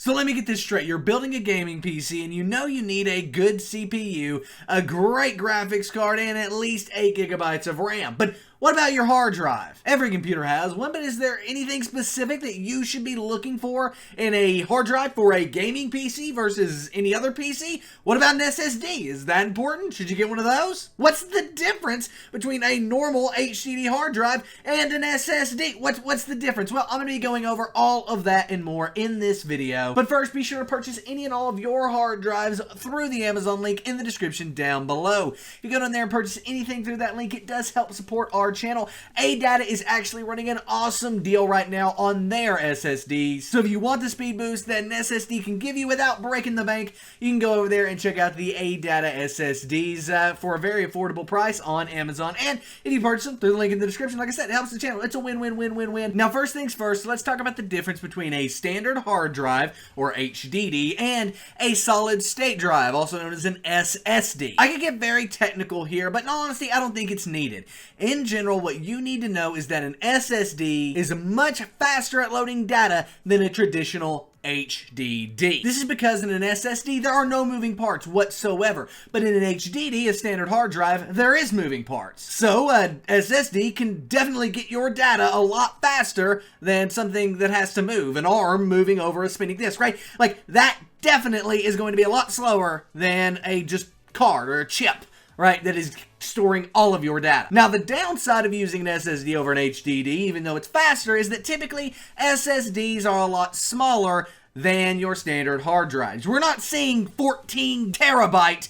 So let me get this straight. You're building a gaming PC and you know you need a good CPU, a great graphics card, and at least 8 gigabytes of RAM. But what about your hard drive? Every computer has one, but is there anything specific that you should be looking for in a hard drive for a gaming PC versus any other PC? What about an SSD? Is that important? Should you get one of those? What's the difference between a normal HDD hard drive and an SSD? What's the difference? Well, I'm going to be going over all of that and more in this video. But first, be sure to purchase any and all of your hard drives through the Amazon link in the description down below. If you go down there and purchase anything through that link, it does help support our channel. ADATA is actually running an awesome deal right now on their SSDs. So if you want the speed boost that an SSD can give you without breaking the bank, you can go over there and check out the ADATA SSDs for a very affordable price on Amazon. And if you purchase them through the link in the description, like I said, it helps the channel. It's a win-win-win-win-win. Now, first things first, let's talk about the difference between a standard hard drive, or HDD, and a solid state drive, also known as an SSD. I could get very technical here, but in all honesty, I don't think it's needed. In general, what you need to know is that an SSD is much faster at loading data than a traditional HDD. This is because in an SSD, there are no moving parts whatsoever, but in an HDD, a standard hard drive, there is moving parts. So, an SSD can definitely get your data a lot faster than something that has to move, an arm moving over a spinning disk, right? Like, that definitely is going to be a lot slower than a just card or a chip, right, that is storing all of your data. Now, the downside of using an SSD over an HDD, even though it's faster, is that typically SSDs are a lot smaller than your standard hard drives. We're not seeing 14 terabyte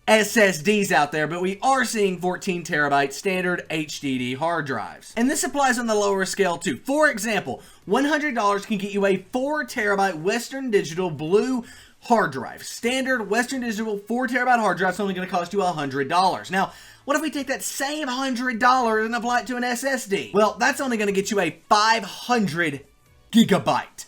SSDs out there, but we are seeing 14 terabyte standard HDD hard drives. And this applies on the lower scale too. For example, $100 can get you a 4 terabyte Western Digital Blue hard drive. Standard Western Digital 4 terabyte hard drive is only going to cost you $100. Now, what if we take that same $100 and apply it to an SSD? Well, that's only going to get you a 500 gigabyte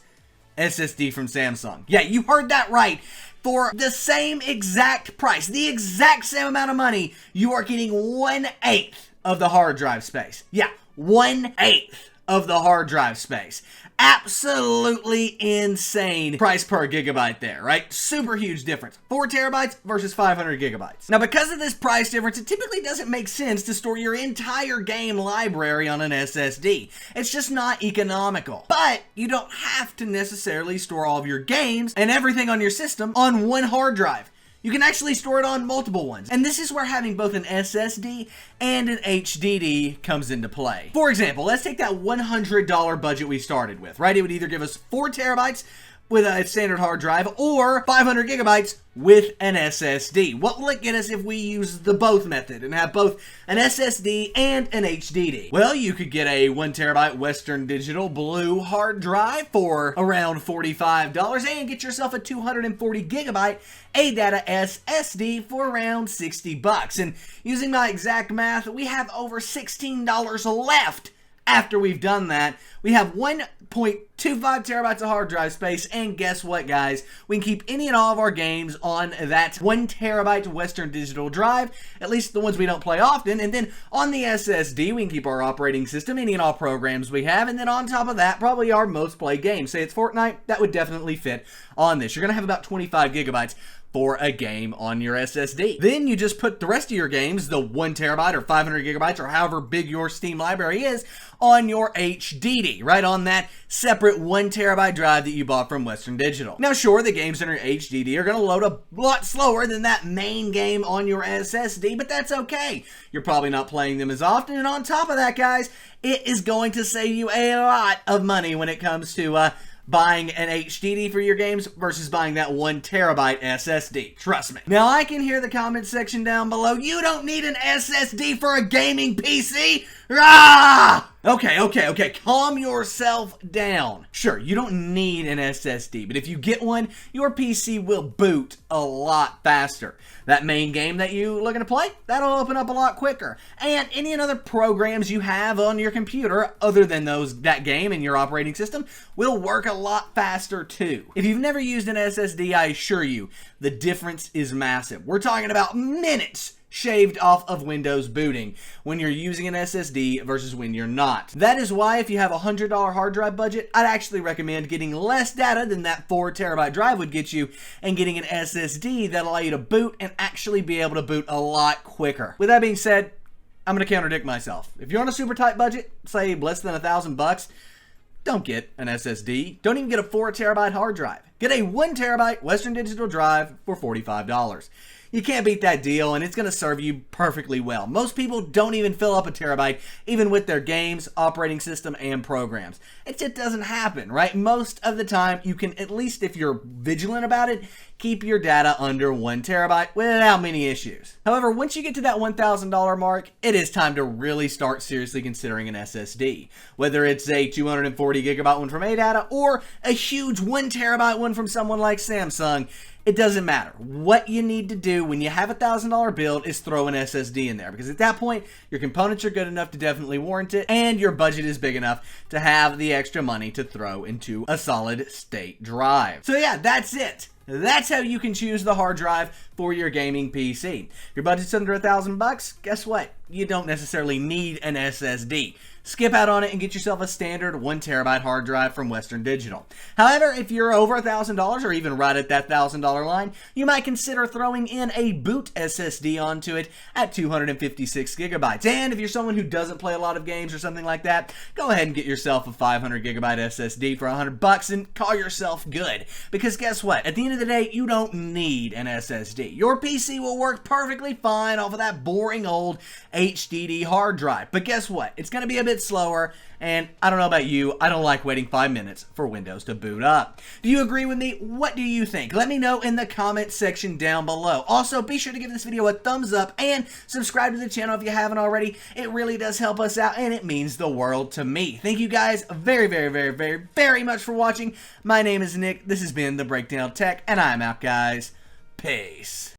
SSD from Samsung. Yeah, you heard that right. For the same exact price, the exact same amount of money, you are getting 1/8 of the hard drive space. Yeah, 1/8 of the hard drive space. Absolutely insane price per gigabyte there, right? Super huge difference. 4 terabytes versus 500 gigabytes. Now, because of this price difference, it typically doesn't make sense to store your entire game library on an SSD. It's just not economical. But you don't have to necessarily store all of your games and everything on your system on one hard drive. You can actually store it on multiple ones. And this is where having both an SSD and an HDD comes into play. For example, let's take that $100 budget we started with, right? It would either give us 4 terabytes with a standard hard drive or 500 gigabytes with an SSD. What will it get us if we use the both method and have both an SSD and an HDD? Well, you could get a 1 terabyte Western Digital Blue hard drive for around $45 and get yourself a 240 gigabyte ADATA SSD for around $60. And using my exact math, we have over $16 left. After we've done that, we have 1.25 terabytes of hard drive space, and guess what, guys? We can keep any and all of our games on that 1 terabyte Western Digital drive, at least the ones we don't play often, and then on the SSD, we can keep our operating system, any and all programs we have, and then on top of that, probably our most played games. Say it's Fortnite, that would definitely fit on this. You're going to have about 25 gigabytes for a game on your SSD. Then you just put the rest of your games, the 1 terabyte or 500 gigabytes or however big your Steam library is, on your HDD, right on that separate 1 terabyte drive that you bought from Western Digital. Now sure, the games in your HDD are going to load a lot slower than that main game on your SSD, but that's okay. You're probably not playing them as often, and on top of that, guys, it is going to save you a lot of money when it comes to buying an HDD for your games versus buying that 1 terabyte SSD. Trust me. Now, I can hear the comment section down below. You don't need an SSD for a gaming PC? Ah! Okay. Calm yourself down. Sure, you don't need an SSD, but if you get one, your PC will boot a lot faster. That main game that you're looking to play, that'll open up a lot quicker. And any other programs you have on your computer, other than that game and your operating system, will work a lot faster too. If you've never used an SSD, I assure you, the difference is massive. We're talking about minutes shaved off of Windows booting when you're using an SSD versus when you're not. That is why if you have a $100 hard drive budget, I'd actually recommend getting less data than that 4 terabyte drive would get you and getting an SSD that'll allow you to boot and actually be able to boot a lot quicker. With that being said, I'm going to contradict myself. If you're on a super tight budget, say less than $1,000, don't get an SSD. Don't even get a 4 terabyte hard drive. Get a 1 terabyte Western Digital drive for $45. You can't beat that deal, and it's going to serve you perfectly well. Most people don't even fill up a terabyte, even with their games, operating system, and programs. It just doesn't happen, right? Most of the time, you can, at least if you're vigilant about it, keep your data under 1 terabyte without many issues. However, once you get to that $1,000 mark, it is time to really start seriously considering an SSD. Whether it's a 240 gigabyte one from ADATA or a huge 1 terabyte one from someone like Samsung, it doesn't matter. What you need to do when you have a $1,000 build is throw an SSD in there, because at that point, your components are good enough to definitely warrant it, and your budget is big enough to have the extra money to throw into a solid state drive. So yeah, that's it. That's how you can choose the hard drive for your gaming PC. If your budget's under $1,000, guess what? You don't necessarily need an SSD. Skip out on it and get yourself a standard 1 terabyte hard drive from Western Digital. However, if you're over $1,000 or even right at that $1,000 line, you might consider throwing in a boot SSD onto it at 256 gigabytes. And if you're someone who doesn't play a lot of games or something like that, go ahead and get yourself a 500 gigabyte SSD for $100 and call yourself good. Because guess what? At the end of the day, you don't need an SSD. Your PC will work perfectly fine off of that boring old HDD hard drive. But guess what? It's going to be a bit slower, and I don't know about you, I don't like waiting 5 minutes for Windows to boot up. Do you agree with me? What do you think? Let me know in the comment section down below. Also, be sure to give this video a thumbs up and subscribe to the channel if you haven't already. It really does help us out, and it means the world to me. Thank you guys very much for watching. My name is Nick. This has been The Breakdown Tech, and I'm out, guys. Peace.